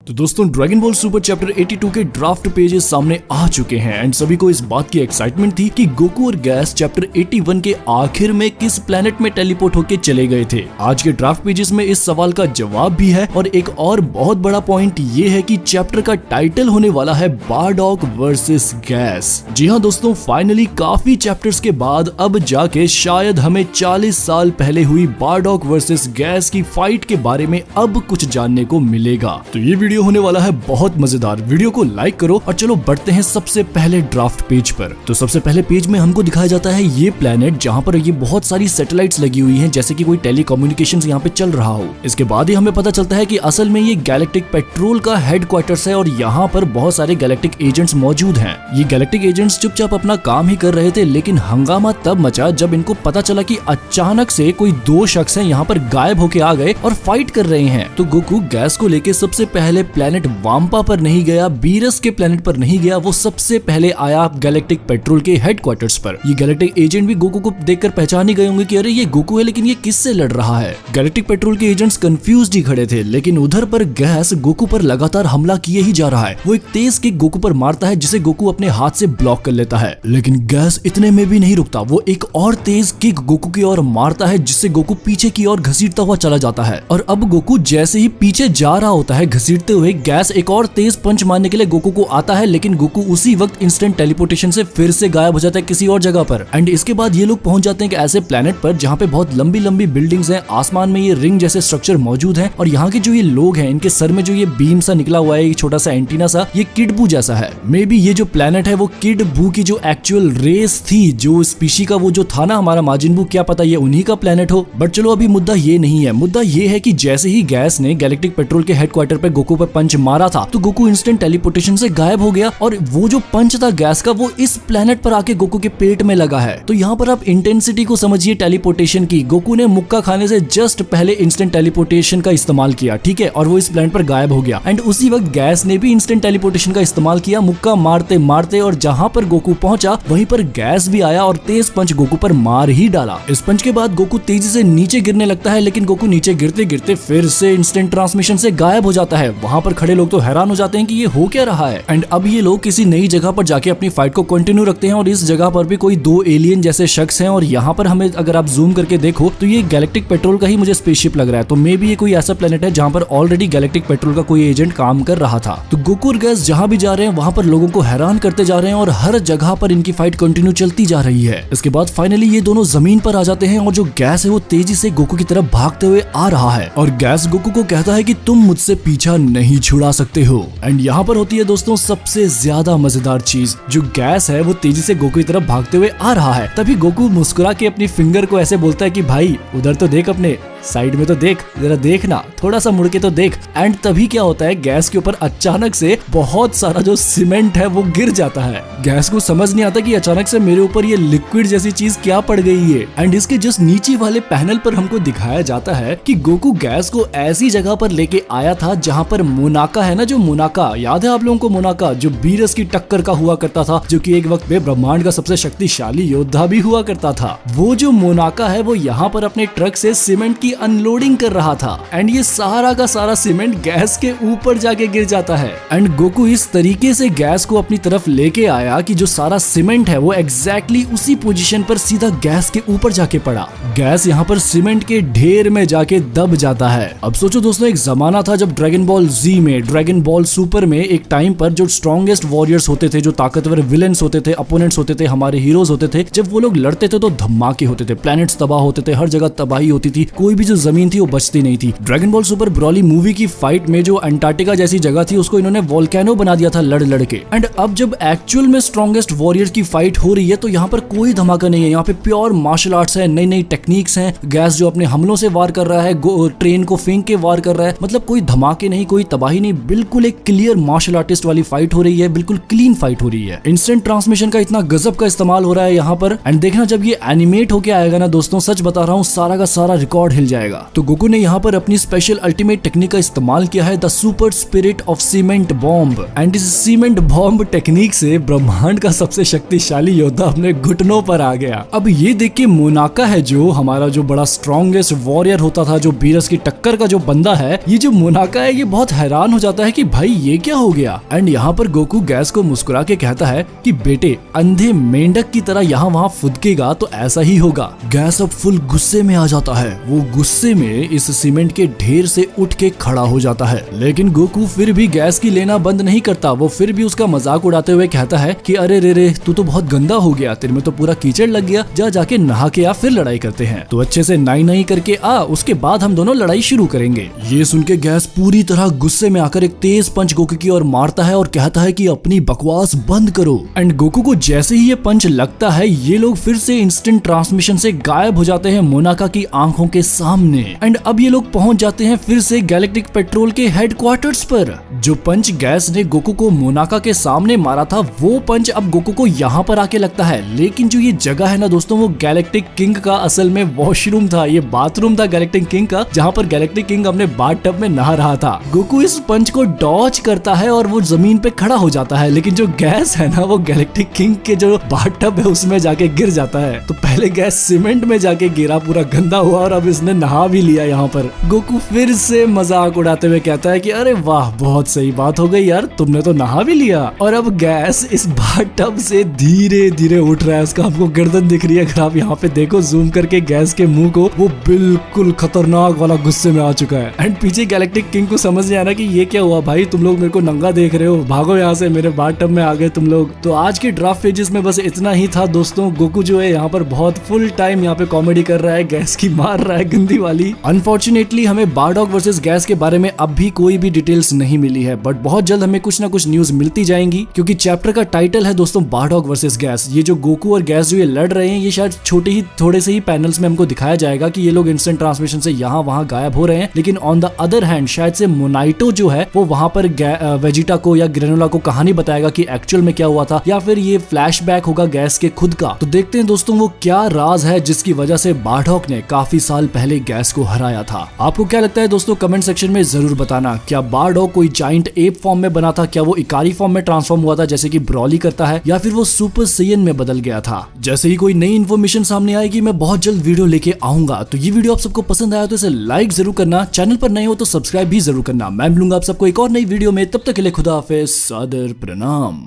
तो दोस्तों dragon ball super chapter 82 के ड्राफ्ट पेजेस सामने आ चुके हैं एंड सभी को इस बात की एक्साइटमेंट थी कि गोकू और गैस चैप्टर 81 के आखिर में किस प्लेनेट में टेलीपोर्ट होके चले गए थे। आज के ड्राफ्ट पेजेस में इस सवाल का जवाब भी है और एक और बहुत बड़ा पॉइंट ये है कि चैप्टर का टाइटल होने वाला है बारडॉक वर्सेस गैस। जी हाँ दोस्तों, फाइनली काफी चैप्टर्स के बाद अब जाके शायद हमें 40 साल पहले हुई बारडॉक वर्सेस गैस की फाइट के बारे में अब कुछ जानने को मिलेगा। तो ये वीडियो होने वाला है बहुत मजेदार। वीडियो को लाइक करो और चलो बढ़ते हैं सबसे पहले ड्राफ्ट पेज पर। तो सबसे पहले पेज में हमको दिखाया जाता है ये प्लेनेट जहाँ पर ये बहुत सारी सैटेलाइट्स लगी हुई हैं, जैसे कि कोई टेलीकम्युनिकेशंस यहाँ पे चल रहा हो। इसके बाद ही हमें पता चलता है कि असल में ये गैलेक्टिक पेट्रोल का हेडक्वार्टर्स है और यहाँ पर बहुत सारे गैलेक्टिक एजेंट्स मौजूद हैं। ये गैलेक्टिक एजेंट्स चुपचाप अपना काम ही कर रहे थे, लेकिन हंगामा तब मचा जब इनको पता चला कि अचानक से कोई दो शख्स हैं यहाँ पर गायब होके आ गए और फाइट कर रहे हैं। तो गोकू गैस को लेके सबसे पहले प्लेनेट वाम्पा पर नहीं गया, बीरस के प्लेनेट पर नहीं गया, वो सबसे पहले आया गैलेक्टिक पेट्रोल के हेडक्वार्टर्स पर। ये गैलेक्टिक एजेंट भी गोकू को देखकर पहचान ही गए होंगे कि अरे ये गोकू है, लेकिन ये किससे लड़ रहा है। गैलेक्टिक पेट्रोल के एजेंट्स कंफ्यूज्ड ही खड़े थे, लेकिन उधर पर गैस गोकू पर लगातार हमला किए ही जा रहा है। वो एक तेज किक गोकू पर मारता है जिसे गोकू अपने हाथ से ब्लॉक कर लेता है, लेकिन गैस इतने में भी नहीं रुकता। वो एक और तेज किक गोकू की ओर मारता है जिससे गोकू पीछे की ओर घसीटता हुआ चला जाता है। और अब गोकू जैसे ही पीछे जा रहा होता है घसीटते हुए, गैस एक और तेज पंच मारने के लिए गोकू को आता है, लेकिन गोकू उसी वक्त इंस्टेंट टेलीपोर्टेशन से फिर से गायब हो जाता है किसी और जगह पर। एंड इसके बाद ये लोग पहुंच जाते हैं कि ऐसे प्लेनेट पर जहाँ पे बहुत लंबी लंबी बिल्डिंग्स हैं, आसमान में ये रिंग जैसे स्ट्रक्चर मौजूद हैं और यहाँ के जो ये लोग हैं इनके सर में जो ये बीम सा निकला हुआ है, ये छोटा सा एंटीना सा, ये किड बू जैसा है। मे बी ये जो प्लेनेट है वो किड बू की जो एक्चुअल रेस थी, जो स्पीशी का वो जो था ना हमारा माजिन बू, क्या पता ये उन्हीं का प्लेनेट हो। बट चलो अभी मुद्दा ये नहीं है। मुद्दा ये है कि जैसे ही गैस ने गैलेक्टिक पेट्रोल के हेडक्वार्टर पे गोकू पर पंच मारा था तो गोकू इंस्टेंट टेलीपोर्टेशन से गायब हो गया और वो जो पंच था गैस का वो इस प्लेनेट पर आके गोकू के पेट में लगा है। तो यहाँ पर आप इंटेंसिटी को समझिए टेलीपोर्टेशन की। गोकू ने मुक्का खाने से जस्ट पहले इंस्टेंट टेलीपोर्टेशन का इस्तेमाल किया, ठीक है, और वो इस प्लेनेट पर गायब हो गया। एंड उसी वक्त गैस ने भी इंस्टेंट टेलीपोर्टेशन का इस्तेमाल किया मुक्का मारते मारते, और जहाँ पर गोकू पहुंचा वहीं पर गैस भी आया और तेज पंच गोकू पर मार ही डाला। इस पंच के बाद गोकू तेजी से नीचे गिरने लगता है, लेकिन गोकू नीचे गिरते गिरते फिर से इंस्टेंट ट्रांसमिशन से गायब हो जाता है। वहाँ पर खड़े लोग तो हैरान हो जाते हैं कि ये हो क्या रहा है। एंड अब ये लोग किसी नई जगह पर जाके अपनी फाइट को कंटिन्यू रखते हैं और इस जगह पर भी कोई दो एलियन जैसे शख्स हैं और यहाँ पर हमें अगर आप जूम करके देखो तो ये गैलेक्टिक पेट्रोल का ही मुझे स्पेसशिप लग रहा है। तो मे बी ये कोई ऐसा प्लेनेट है जहाँ पर ऑलरेडी गैलेक्टिक पेट्रोल का कोई एजेंट काम कर रहा था। तो गोकू और गैस जहाँ भी जा रहे हैं वहाँ पर लोगों को हैरान करते जा रहे हैं और हर जगह पर इनकी फाइट कंटिन्यू चलती जा रही है। इसके बाद फाइनली ये दोनों जमीन पर आ जाते हैं और जो गैस है वो तेजी से गोकू की तरफ भागते हुए आ रहा है और गैस गोकू को कहता है कि तुम मुझसे पीछा नहीं छुड़ा सकते हो। एंड यहाँ पर होती है दोस्तों सबसे ज्यादा मजेदार चीज। जो गैस है वो तेजी से गोकू की तरफ भागते हुए आ रहा है, तभी गोकू मुस्कुरा के अपनी फिंगर को ऐसे बोलता है कि भाई उधर तो देख, अपने साइड में तो देख, जरा देखना, थोड़ा सा मुड़ के तो देख। एंड तभी क्या होता है, गैस के ऊपर अचानक से बहुत सारा जो सीमेंट है वो गिर जाता है। गैस को समझ नहीं आता कि अचानक से मेरे ऊपर ये लिक्विड जैसी चीज क्या पड़ गई है। एंड इसके जस्ट नीचे वाले पैनल पर हमको दिखाया जाता है कि गोकू गैस को ऐसी जगह पर लेके आया था जहाँ पर मोनाका है ना, जो मोनाका याद है आप लोगों को, मोनाका जो बीरस की टक्कर का हुआ करता था, जो कि एक वक्त में ब्रह्मांड का सबसे शक्तिशाली योद्धा भी हुआ करता था। वो जो मोनाका है वो यहाँ पर अपने ट्रक से सीमेंट की अनलोडिंग कर रहा था एंड ये सारा का सारा सीमेंट गैस के ऊपर जाके गिर जाता है। एंड गोकू इस तरीके से गैस को अपनी तरफ लेके आया कि जो सारा सीमेंट है वो एग्जैक्टली उसी पोजीशन पर सीधा गैस के ऊपर जाके पड़ा। गैस यहाँ पर सीमेंट के ढेर में जाके दब जाता है। अब सोचो दोस्तों, एक जमाना था जब ड्रैगन बॉल जी में, ड्रैगन बॉल सुपर में एक टाइम पर जो स्ट्रॉन्गेस्ट वॉरियर्स होते थे, जो ताकतवर विलेंस होते थे, अपोनेंट्स होते थे, हमारे हीरोज होते थे, जब वो लोग लड़ते थे तो धमाके होते थे, प्लैनेट्स तबाह होते थे, हर जगह तबाही होती थी, कोई भी जो जमीन थी वो बचती नहीं थी। Dragon ball super Broly movie की फाइट में जो अंटार्कटिका जैसी जगह थी उसको इन्होंने वोल्केनो बना दिया था लड़ लड़ के। एंड अब जब एक्चुअल में स्ट्रॉन्गेस्ट वॉरियर्स की फाइट हो रही है तो यहाँ पर कोई धमाका नहीं है, यहाँ पे प्योर मार्शल आर्ट्स है, नई नई टेक्निक्स हैं। गैस जो अपने हमलों से वार कर रहा है, ट्रेन को फेंक के वार कर रहा है, मतलब कोई धमाके नहीं, कोई तबाही नहीं, बिल्कुल एक क्लियर मार्शल आर्टिस्ट वाली फाइट हो रही है, बिल्कुल क्लीन फाइट हो रही है। इंस्टेंट ट्रांसमिशन का इतना गजब का इस्तेमाल हो रहा है यहाँ पर। एंड देखना जब ये एनिमेट होके आएगा ना दोस्तों, सच बता रहा हूँ सारा का सारा रिकॉर्ड हिल मिल जाएगा। तो गोकू ने यहाँ पर अपनी स्पेशल अल्टीमेट टेक्निक का इस्तेमाल किया है, the super spirit of cement bomb. And इस सीमेंट बॉम्ब टेक्निक से ब्रह्मांड का सबसे शक्तिशाली योद्धा अपने घुटनों पर आ गया। अब ये देख के मोनाका है जो हमारा जो बड़ा स्ट्रॉन्गेस्ट वॉरियर होता था, जो बीरस की टक्कर का जो बंदा है, ये जो मोनाका है ये बहुत हैरान हो जाता है कि भाई ये क्या हो गया। एंड यहाँ पर गोकू गैस को मुस्कुरा के कहता है कि बेटे अंधे मेंढक की तरह यहाँ वहाँ फुदकेगा तो ऐसा ही होगा। गैस अब फुल गुस्से में आ जाता है, वो गुस्से में इस सीमेंट के ढेर से उठ के खड़ा हो जाता है। लेकिन गोकू फिर भी गैस की लेना बंद नहीं करता, वो फिर भी उसका मजाक उड़ाते हुए कहता है कि अरे रे तू तो बहुत गंदा हो गया, तेरे में तो पूरा कीचड़ लग गया, जा जाके नहा के आ, फिर लड़ाई करते हैं। तो अच्छे से नाई करके आ, उसके बाद हम दोनों लड़ाई शुरू करेंगे। ये सुन के गैस पूरी तरह गुस्से में आकर एक तेज पंच गोकू की ओर मारता है और कहता है कि अपनी बकवास बंद करो। एंड गोकू को जैसे ही ये पंच लगता है ये लोग फिर से इंस्टेंट ट्रांसमिशन से गायब हो जाते हैं मोनाका की आंखों के सामने। एंड अब ये लोग पहुंच जाते हैं फिर से गैलेक्टिक पेट्रोल के हेडक्वार्टर्स पर। जो पंच गैस ने गोकू को मोनाका के सामने मारा था वो पंच अब गोकू को यहाँ पर आके लगता है। लेकिन जो ये जगह है ना दोस्तों, वो गैलेक्टिक किंग का असल में वॉशरूम था, ये बाथरूम था गैलेक्टिक किंग का, जहाँ पर गैलेक्टिक किंग अपने बाथटब में नहा रहा था। गोकू इस पंच को डॉज करता है और वो जमीन पे खड़ा हो जाता है, लेकिन जो गैस है ना वो गैलेक्टिक किंग के जो बाथटब है उसमें जाके गिर जाता है। तो पहले गैस सीमेंट में जाके गिरा, पूरा गंदा हुआ और अब इसने नहा भी लिया यहाँ पर। गोकू फिर से मजाक उड़ाते हुए कहता है कि अरे वाह बहुत सही बात हो गई यार, तुमने तो नहा भी लिया। और अब गैस इस बाथटब से धीरे धीरे उठ रहा है, उसका आपको गर्दन दिख रही है, अगर आप यहाँ पे देखो जूम करके गैस के मुंह को, वो बिल्कुल खतरनाक वाला गुस्से में आ चुका है। एंड पीछे गैलेक्टिक किंग को समझ नहीं आ रहा कि ये क्या हुआ भाई, तुम लोग मेरे को नंगा देख रहे हो, भागो यहाँ से, मेरे बाथटब में आ गए तुम लोग। तो आज के ड्राफ्ट पेजेस में बस इतना ही था दोस्तों। गोकू जो है यहाँ पर बहुत फुल टाइम यहाँ पे कॉमेडी कर रहा है, गैस की मार रहा है गंदी वाली। अनफॉर्चुनेटली हमें बारडॉग वर्सेस गैस के बारे में अब भी कोई भी डिटेल्स नहीं मिली है, बट बहुत जल्द हमें कुछ ना कुछ न्यूज मिलती जाएंगी, क्योंकि चैप्टर का टाइटल है दोस्तों बारडॉग वर्सेस गैस। ये जो गोकू और गैस जो ये लड़ रहे हैं, ये शायद थोड़े से ही पैनल्स में हमको दिखाया जाएगा कि ये लोग इंस्टेंट ट्रांसमिशन से यहाँ वहाँ गायब हो रहे हैं। लेकिन ऑन द अदर हैंड शायद से मोनाइटो जो है वो वहां पर वेजिटा को या ग्रेनोला को कहानी बताएगा कि एक्चुअल में क्या हुआ था, या फिर ये फ्लैशबैक होगा गैस के खुद का। तो देखते हैं दोस्तों वो क्या राज है जिसकी वजह से बारडॉग ने काफी साल पहले गैस को हराया था। आपको क्या लगता है दोस्तों, कमेंट सेक्शन में जरूर बताना। क्या बारडॉग कोई जाइंट एप फॉर्म में बना था, क्या वो इकारी फॉर्म में ट्रांसफॉर्म हुआ था जैसे कि ब्रॉली करता है, या फिर वो सुपर सैयन में बदल गया था। जैसे ही कोई नई इन्फॉर्मेशन सामने आएगी मैं बहुत जल्द वीडियो लेके आऊंगा। तो ये वीडियो आप सबको पसंद आया तो इसे लाइक जरूर करना, चैनल पर नए हो तो सब्सक्राइब भी जरूर करना। मैं मिलूंगा आप सबको एक और नई वीडियो में, तब तक के लिए खुदा हाफिज़, सादर प्रणाम।